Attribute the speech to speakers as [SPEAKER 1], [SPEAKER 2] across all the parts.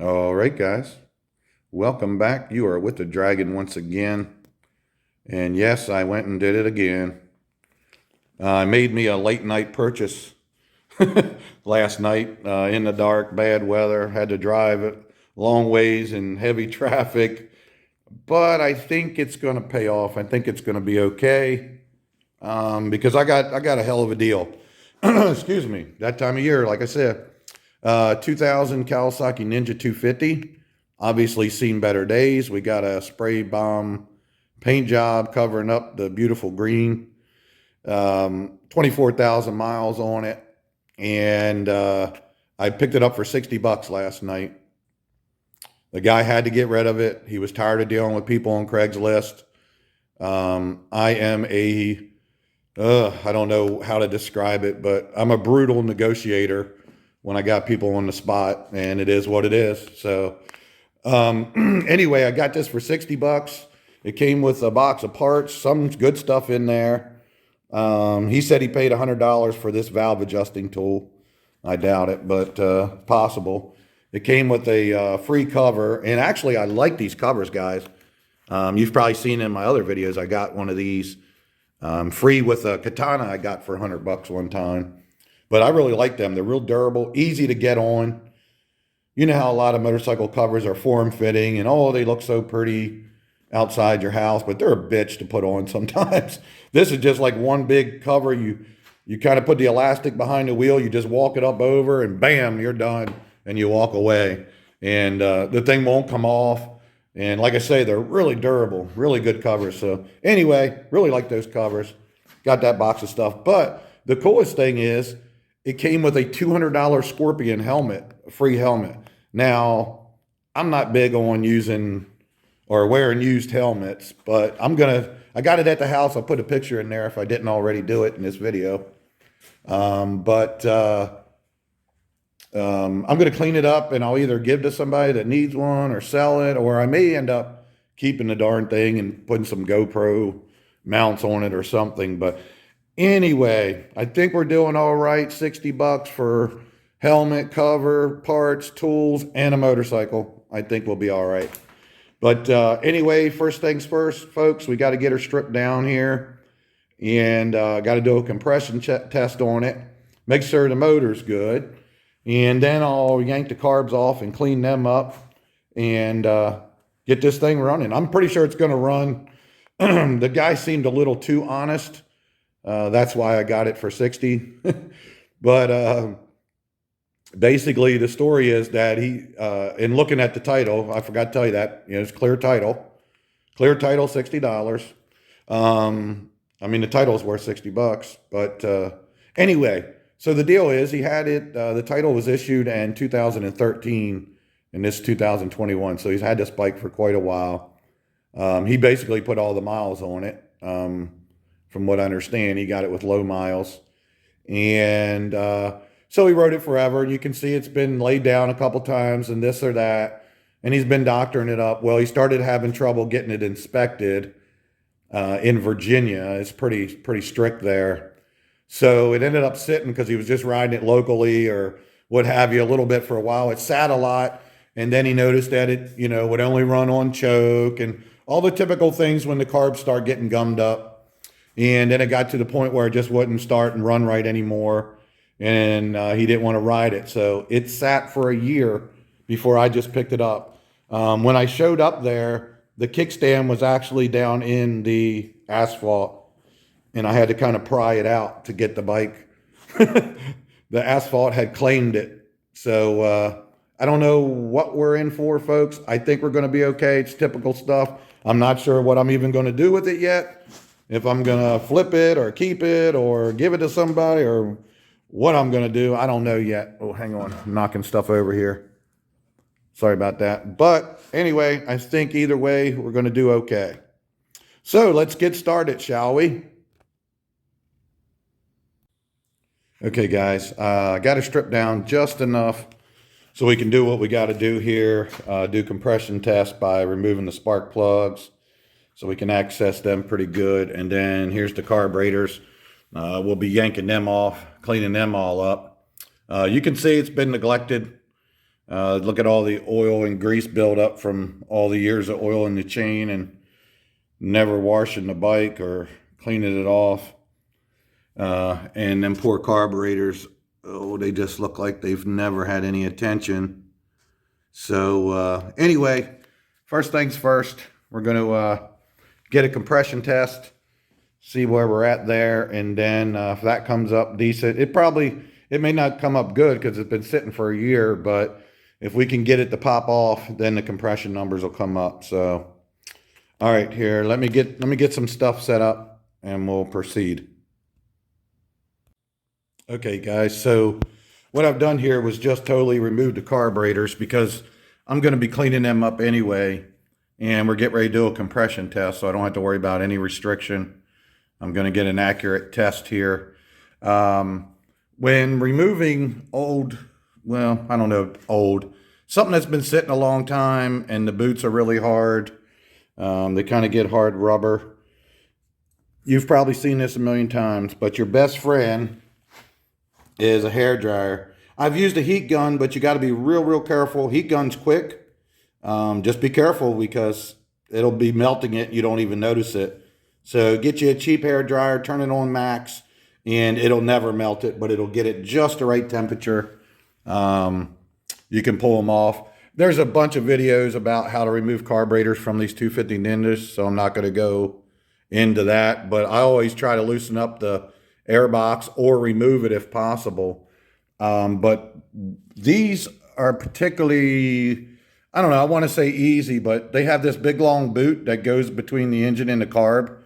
[SPEAKER 1] All right, guys. Welcome back. You are with the Dragon once again. And yes, I went and did it again. I made me a late night purchase last night in the dark, bad weather. Had to drive it long ways in heavy traffic. But I think it's going to pay off. I think it's going to be okay because I got a hell of a deal. Excuse me. That time of year, like I said, 2000 Kawasaki Ninja 250. Obviously seen better days. We got a spray bomb paint job covering up the beautiful green. 24,000 miles on it. And I picked it up for 60 bucks last night. The guy had to get rid of it. He was tired of dealing with people on Craigslist. I am I don't know how to describe it, but I'm a brutal negotiator when I got people on the spot, and it is what it is. So anyway, I got this for 60 bucks. It came with a box of parts, some good stuff in there. He said he paid $100 for this valve adjusting tool. I doubt it, but possible. It came with a free cover, and actually I like these covers, guys. You've probably seen in my other videos, I got one of these free with a katana I got for 100 bucks one time. But I really like them. They're real durable, easy to get on. You know how a lot of motorcycle covers are form-fitting, and oh, they look so pretty outside your house, but they're a bitch to put on sometimes. This is just like one big cover. You kind of put the elastic behind the wheel, you just walk it up over, and bam, you're done, and you walk away. And the thing won't come off. And like I say, they're really durable, really good covers. So anyway, really like those covers. Got that box of stuff. But the coolest thing is, it came with a $200 Scorpion helmet, a free helmet. Now, I'm not big on using or wearing used helmets, but I got it at the house. I'll put a picture in there if I didn't already do it in this video. But I'm going to clean it up, and I'll either give to somebody that needs one or sell it, or I may end up keeping the darn thing and putting some GoPro mounts on it or something. But anyway, I think we're doing all right. 60 bucks for helmet, cover, parts, tools, and a motorcycle. I think we'll be all right. But anyway, first things first, folks, we got to get her stripped down here, and got to do a compression test on it. Make sure the motor's good. And then I'll yank the carbs off and clean them up and get this thing running. I'm pretty sure it's going to run. The guy seemed a little too honest. That's why I got it for 60. But basically, the story is that he, in looking at the title, I forgot to tell you that, it's clear title, $60. I mean, the title is worth 60 bucks, but anyway, so the deal is he had it, the title was issued in 2013 and this 2021. So he's had this bike for quite a while. He basically put all the miles on it. From what I understand, he got it with low miles. And so he rode it forever. You can see it's been laid down a couple times and this or that. And he's been doctoring it up. Well, he started having trouble getting it inspected in Virginia. It's pretty strict there. So it ended up sitting because he was just riding it locally or what have you a little bit for a while. It sat a lot. And then he noticed that it, would only run on choke and all the typical things when the carbs start getting gummed up. And then it got to the point where it just wouldn't start and run right anymore. And he didn't want to ride it. So it sat for a year before I just picked it up. When I showed up there, the kickstand was actually down in the asphalt. And I had to kind of pry it out to get the bike. The asphalt had claimed it. So I don't know what we're in for, folks. I think we're going to be okay. It's typical stuff. I'm not sure what I'm even going to do with it yet. If I'm going to flip it or keep it or give it to somebody or what I'm going to do, I don't know yet. Oh, hang on. I'm knocking stuff over here. Sorry about that. But anyway, I think either way, we're going to do okay. So let's get started, shall we? Okay, guys, I got to strip down just enough so we can do what we got to do here, do compression tests by removing the spark plugs so we can access them pretty good. And then here's the carburetors. We'll be yanking them off, cleaning them all up. You can see it's been neglected. Look at all the oil and grease buildup from all the years of oil in the chain and never washing the bike or cleaning it off. And them poor carburetors, oh, they just look like they've never had any attention. So anyway, first things first, we're going to get a compression test, see where we're at there, and then if that comes up decent, it may not come up good because it's been sitting for a year, but if we can get it to pop off, then the compression numbers will come up. So all right, here, let me get some stuff set up and we'll proceed. Okay, guys, so what I've done here was just totally remove the carburetors because I'm going to be cleaning them up anyway, and we're getting ready to do a compression test, so I don't have to worry about any restriction. I'm going to get an accurate test here. When removing old, well, I don't know, old, something that's been sitting a long time and the boots are really hard, they kind of get hard rubber. You've probably seen this a million times, but your best friend is a hair dryer. I've used a heat gun, but you got to be real careful. Heat gun's quick. Just be careful because it'll be melting it. You don't even notice it. So get you a cheap hair dryer, turn it on max, and it'll never melt it, but it'll get it just the right temperature. You can pull them off. There's a bunch of videos about how to remove carburetors from these 250 Ninjas, so I'm not going to go into that, but I always try to loosen up the air box or remove it if possible. But these are particularly, I don't know, I want to say easy, but they have this big long boot that goes between the engine and the carb.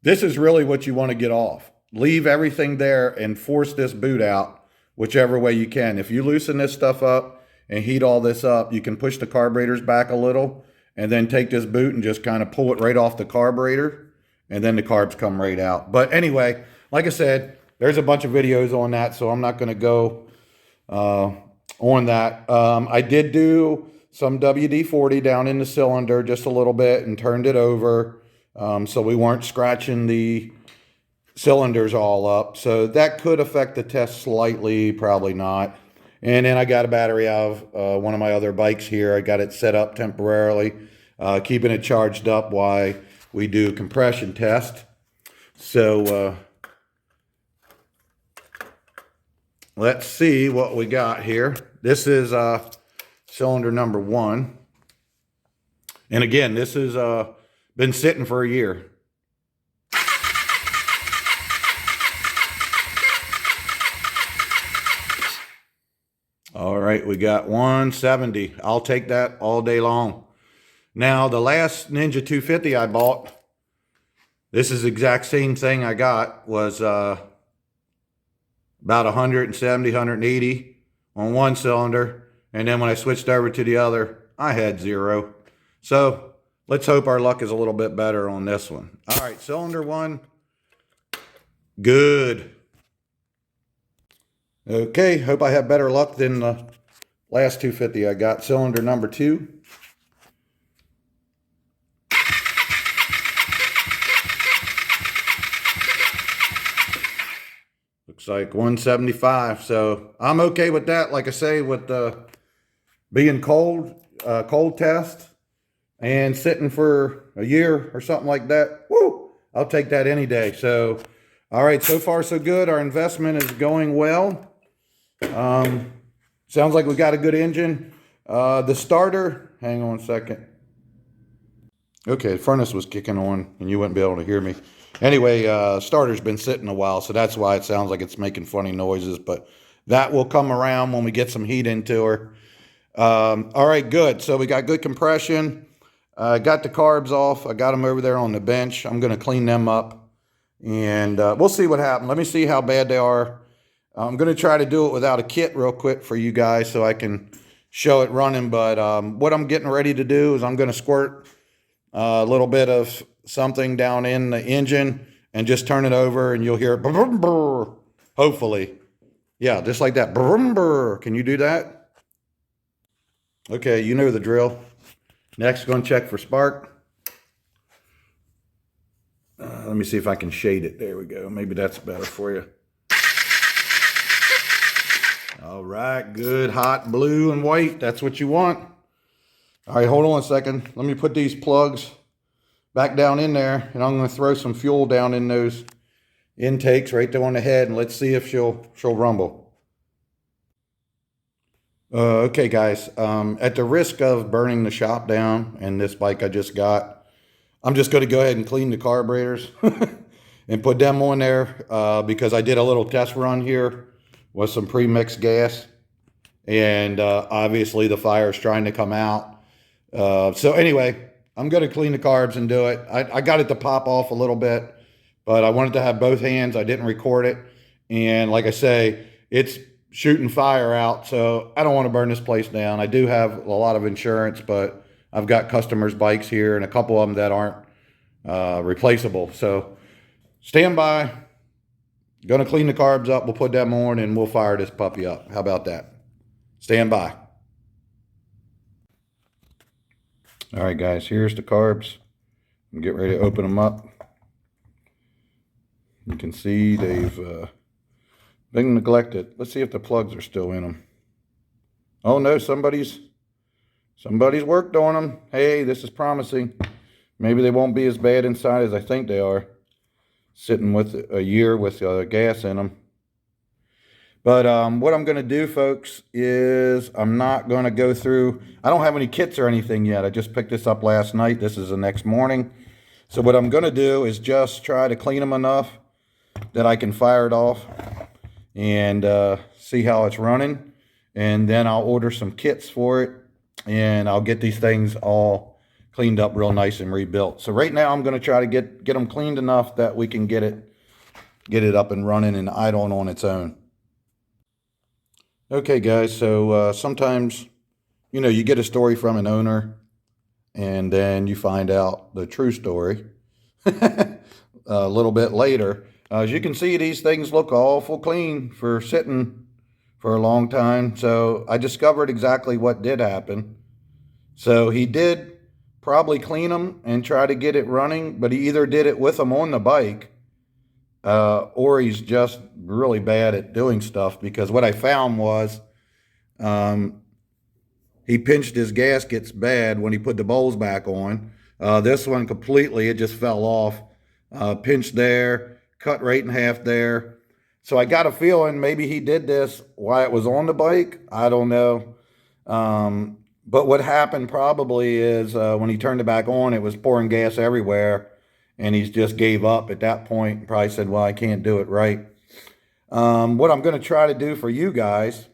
[SPEAKER 1] This is really what you want to get off. Leave everything there and force this boot out whichever way you can. If you loosen this stuff up and heat all this up, you can push the carburetors back a little and then take this boot and just kind of pull it right off the carburetor, and then the carbs come right out. But anyway, like I said, there's a bunch of videos on that, so I'm not going to go on that. I did do some WD-40 down in the cylinder just a little bit and turned it over, so we weren't scratching the cylinders all up. So that could affect the test slightly, probably not. And then I got a battery out of one of my other bikes here. I got it set up temporarily, keeping it charged up while we do compression test. So let's see what we got here. This is cylinder number 1. And again, this has been sitting for a year. All right, we got 170. I'll take that all day long. Now, the last Ninja 250 I bought, this is the exact same thing I got, was about 170, 180 on one cylinder. And then when I switched over to the other, I had 0. So let's hope our luck is a little bit better on this one. All right, cylinder 1, good. Okay, hope I have better luck than the last 250 I got. Cylinder number 2. Looks like 175. So I'm okay with that. Like I say, with being cold test and sitting for a year or something like that. Woo! I'll take that any day. So, all right, so far so good. Our investment is going well. Sounds like we got a good engine. The starter, hang on a second. Okay, the furnace was kicking on and you wouldn't be able to hear me. Anyway, starter's been sitting a while, so that's why it sounds like it's making funny noises, but that will come around when we get some heat into her. All right, good. So we got good compression. Got the carbs off. I got them over there on the bench. I'm going to clean them up, and we'll see what happens. Let me see how bad they are. I'm going to try to do it without a kit real quick for you guys so I can show it running. But what I'm getting ready to do is I'm going to squirt a little bit of something down in the engine and just turn it over, and you'll hear it, hopefully. Yeah, just like that. Can you do that? Okay, you know the drill. Next, going to check for spark. Let me see if I can shade it. There we go. Maybe that's better for you. All right, good hot blue and white. That's what you want. All right, hold on a second. Let me put these plugs back down in there, and I'm going to throw some fuel down in those intakes right there on the head, and let's see if she'll rumble. Okay, guys. At the risk of burning the shop down and this bike I just got, I'm just going to go ahead and clean the carburetors and put them on there because I did a little test run here with some pre-mixed gas, and obviously the fire is trying to come out. So anyway, I'm going to clean the carbs and do it. I got it to pop off a little bit, but I wanted to have both hands. I didn't record it. And like I say, it's shooting fire out, so I don't want to burn this place down. I do have a lot of insurance, but I've got customers' bikes here and a couple of them that aren't replaceable. So stand by. Going to clean the carbs up. We'll put them on and we'll fire this puppy up. How about that? Stand by. All right, guys, here's the carbs. Get ready to open them up. You can see they've been neglected. Let's see if the plugs are still in them. Oh no, somebody's worked on them. Hey, this is promising. Maybe they won't be as bad inside as I think they are. Sitting with a year with gas in them. But what I'm going to do, folks, is I'm not going to go through. I don't have any kits or anything yet. I just picked this up last night. This is the next morning. So what I'm going to do is just try to clean them enough that I can fire it off and see how it's running. And then I'll order some kits for it, and I'll get these things all cleaned up real nice and rebuilt. So right now I'm going to try to get them cleaned enough that we can get it up and running and idling on its own. Okay, guys, so sometimes, you know, you get a story from an owner and then you find out the true story a little bit later. As you can see, these things look awful clean for sitting for a long time. So I discovered exactly what did happen. So he did probably clean them and try to get it running, but he either did it with them on the bike or he's just really bad at doing stuff, because what I found was he pinched his gaskets bad when he put the bowls back on. This one completely, it just fell off. Pinched there, cut right in half there. So I got a feeling maybe he did this while it was on the bike. I don't know. But what happened probably is when he turned it back on, it was pouring gas everywhere, and he just gave up at that point and probably said, well, I can't do it right. What I'm going to try to do for you guys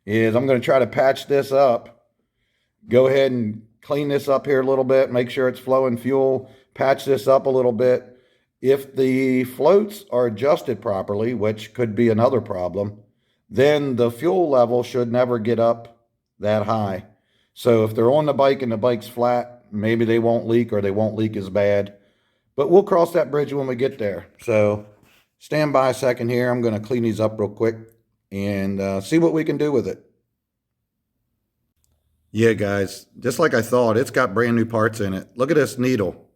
[SPEAKER 1] is I'm going to try to patch this up. Go ahead and clean this up here a little bit, make sure it's flowing fuel, patch this up a little bit. If the floats are adjusted properly, which could be another problem, then the fuel level should never get up that high. So if they're on the bike and the bike's flat, maybe they won't leak, or they won't leak as bad. But we'll cross that bridge when we get there. So stand by a second here. I'm going to clean these up real quick and see what we can do with it. Yeah, guys, just like I thought, it's got brand new parts in it. Look at this needle.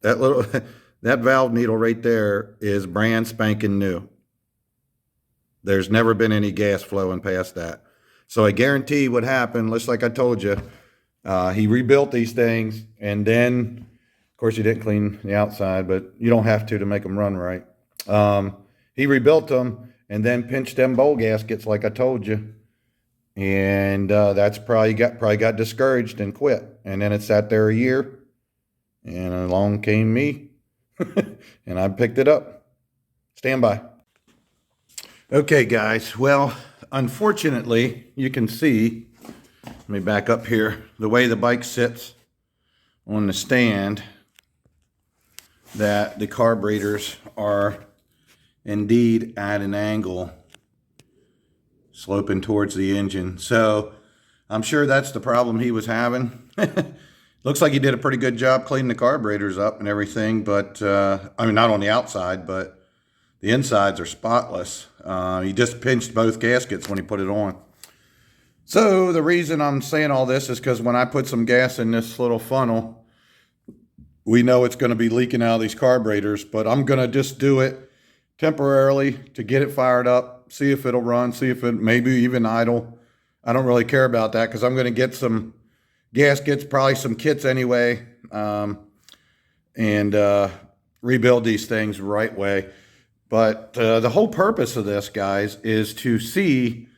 [SPEAKER 1] That valve needle right there is brand spanking new. There's never been any gas flowing past that. So I guarantee what happened, just like I told you, he rebuilt these things, and then, of course, he didn't clean the outside, but you don't have to make them run right. He rebuilt them and then pinched them bowl gaskets like I told you. And that's probably got discouraged and quit. And then it sat there a year, and along came me, and I picked it up. Stand by. Okay, guys. Well, unfortunately, you can see, let me back up here, the way the bike sits on the stand, that the carburetors are indeed at an angle sloping towards the engine. So I'm sure that's the problem he was having. Looks like he did a pretty good job cleaning the carburetors up and everything, but I mean, not on the outside, but the insides are spotless. He just pinched both gaskets when he put it on. So the reason I'm saying all this is because when I put some gas in this little funnel, we know it's going to be leaking out of these carburetors, but I'm going to just do it temporarily to get it fired up, see if it'll run, see if it maybe even idle. I don't really care about that because I'm going to get some gaskets, probably some kits anyway, and rebuild these things right way. But the whole purpose of this, guys, is to see,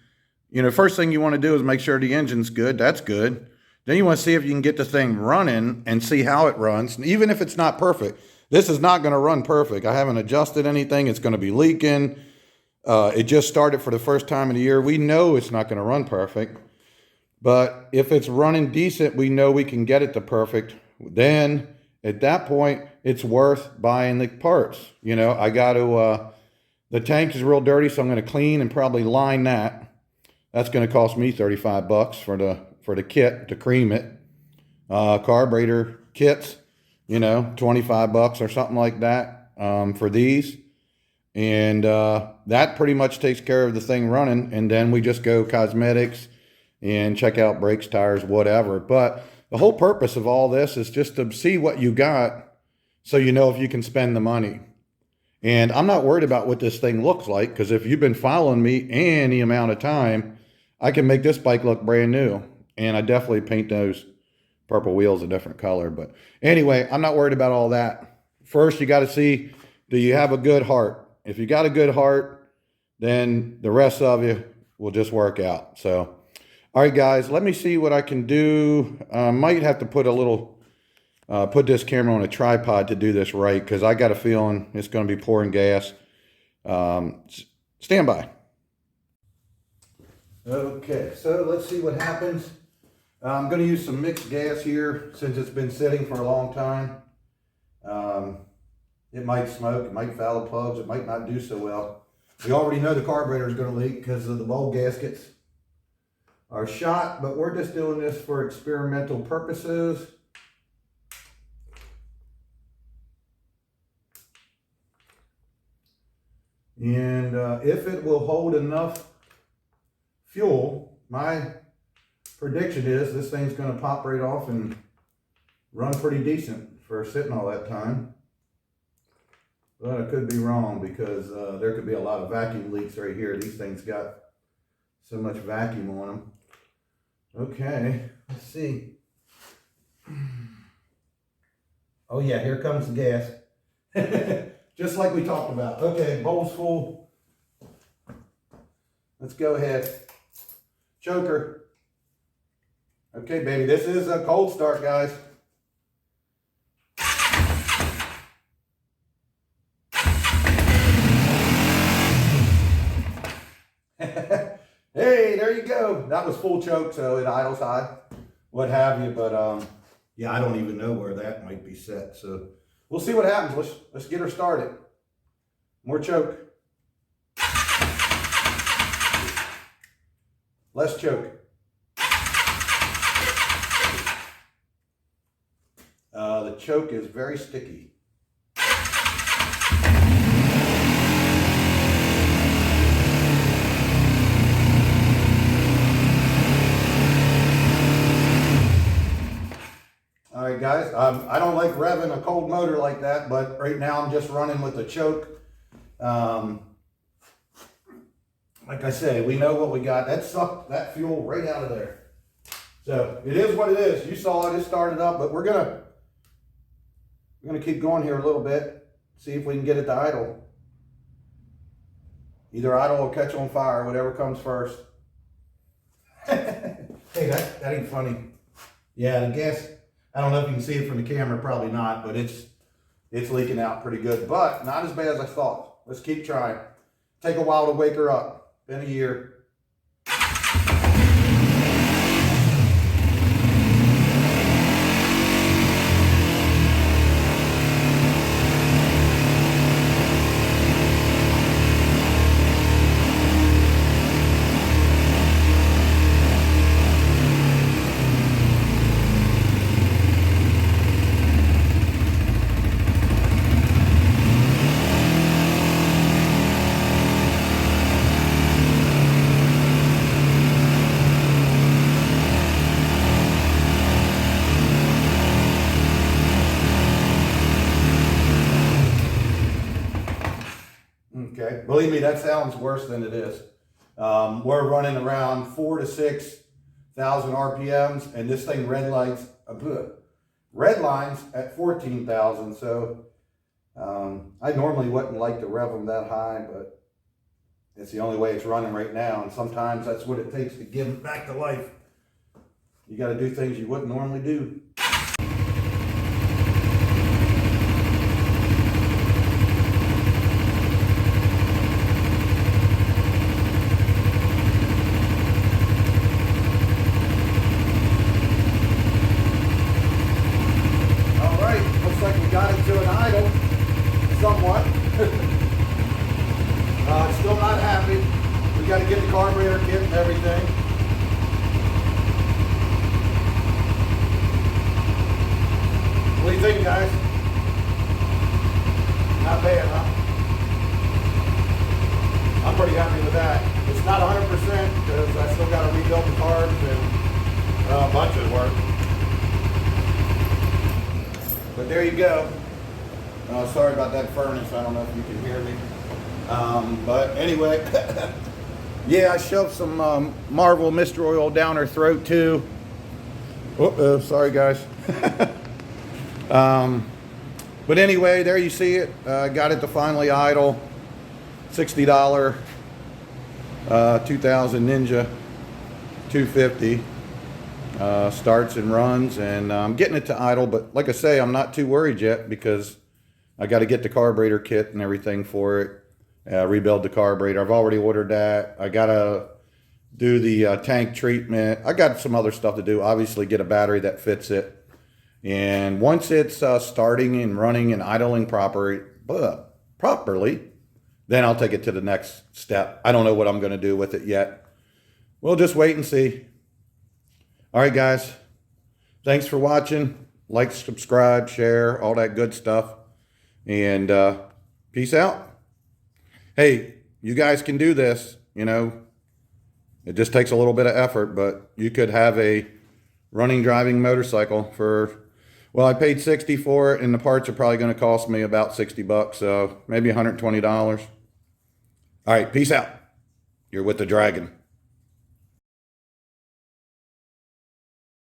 [SPEAKER 1] first thing you want to do is make sure the engine's good. That's good. Then you want to see if you can get the thing running and see how it runs. And even if it's not perfect, this is not going to run perfect. I haven't adjusted anything. It's going to be leaking. It just started for the first time of the year. We know it's not going to run perfect. But if it's running decent, we know we can get it to perfect. Then at that point, it's worth buying the parts. I got to, the tank is real dirty, so I'm going to clean and probably line that. That's going to cost me $35 for the kit to cream it. Carburetor kits, $25 or something like that for these. And that pretty much takes care of the thing running. And then we just go cosmetics and check out brakes, tires, whatever. But the whole purpose of all this is just to see what you got so you know if you can spend the money. And I'm not worried about what this thing looks like, because if you've been following me any amount of time, I can make this bike look brand new. And I definitely paint those purple wheels a different color. But anyway, I'm not worried about all that. First, you got to see, do you have a good heart? If you got a good heart, then the rest of you will just work out. So, all right, guys, let me see what I can do. I might have to put put this camera on a tripod to do this right, because I got a feeling it's going to be pouring gas. Stand by. Okay, so let's see what happens. I'm going to use some mixed gas here since it's been sitting for a long time. It might smoke, it might foul the plugs, it might not do so well. We already know the carburetor is going to leak because of the bulb gaskets are shot, but we're just doing this for experimental purposes. And if it will hold enough fuel, my prediction is this thing's going to pop right off and run pretty decent for sitting all that time. But I could be wrong, because there could be a lot of vacuum leaks right here. These things got so much vacuum on them. Okay, let's see. Oh yeah, here comes the gas. Just like we talked about. Okay, bowl's full. Let's go ahead. Choker. Okay, baby, this is a cold start, guys. Hey, there you go. That was full choke, so it idles high, what have you. But yeah, I don't even know where that might be set. So we'll see what happens. Let's get her started. More choke. Less choke. The choke is very sticky. All right, guys, I don't like revving a cold motor like that, but right now I'm just running with the choke. Like I say, we know what we got. That sucked that fuel right out of there. So it is what it is. You saw it started up, but we're gonna keep going here a little bit, see if we can get it to idle. Either idle or catch on fire, whatever comes first. Hey, that ain't funny. Yeah, the gas, I don't know if you can see it from the camera, probably not, but it's leaking out pretty good, but not as bad as I thought. Let's keep trying. Take a while to wake her up. Been a year. Believe me, that sounds worse than it is. We're running around 4,000 to 6,000 RPMs, and this thing red lines at 14,000. So I normally wouldn't like to rev them that high, but it's the only way it's running right now. And sometimes that's what it takes to give them back to life. You got to do things you wouldn't normally do. All right, looks like we got it to an idle, somewhat. Still not happy. We got to get the carburetor kit and everything. What do you think, guys? Not bad, huh? I'm pretty happy with that. It's not 100% because I still got to rebuild the carbs and a bunch of work. But there you go. Sorry about that furnace. I don't know if you can hear me. But anyway, yeah, I shoved some Marvel Mr. Oil down her throat too. Sorry guys. But anyway, there you see it. Got it to finally idle. $60 2000 Ninja 250 starts and runs, and I'm getting it to idle. But like I say, I'm not too worried yet because I got to get the carburetor kit and everything for it. Rebuild the carburetor. I've already ordered that. I gotta do the tank treatment. I got some other stuff to do. Obviously get a battery that fits it. And once it's starting and running and idling properly, then I'll take it to the next step. I don't know what I'm gonna do with it yet. We'll just wait and see. All right, guys. Thanks for watching. Like, subscribe, share, all that good stuff. And peace out. Hey, you guys can do this, you know. It just takes a little bit of effort, but you could have a running, driving motorcycle for, well, I paid $60 for it, and the parts are probably going to cost me about $60, so maybe $120. All right, peace out. You're with the dragon.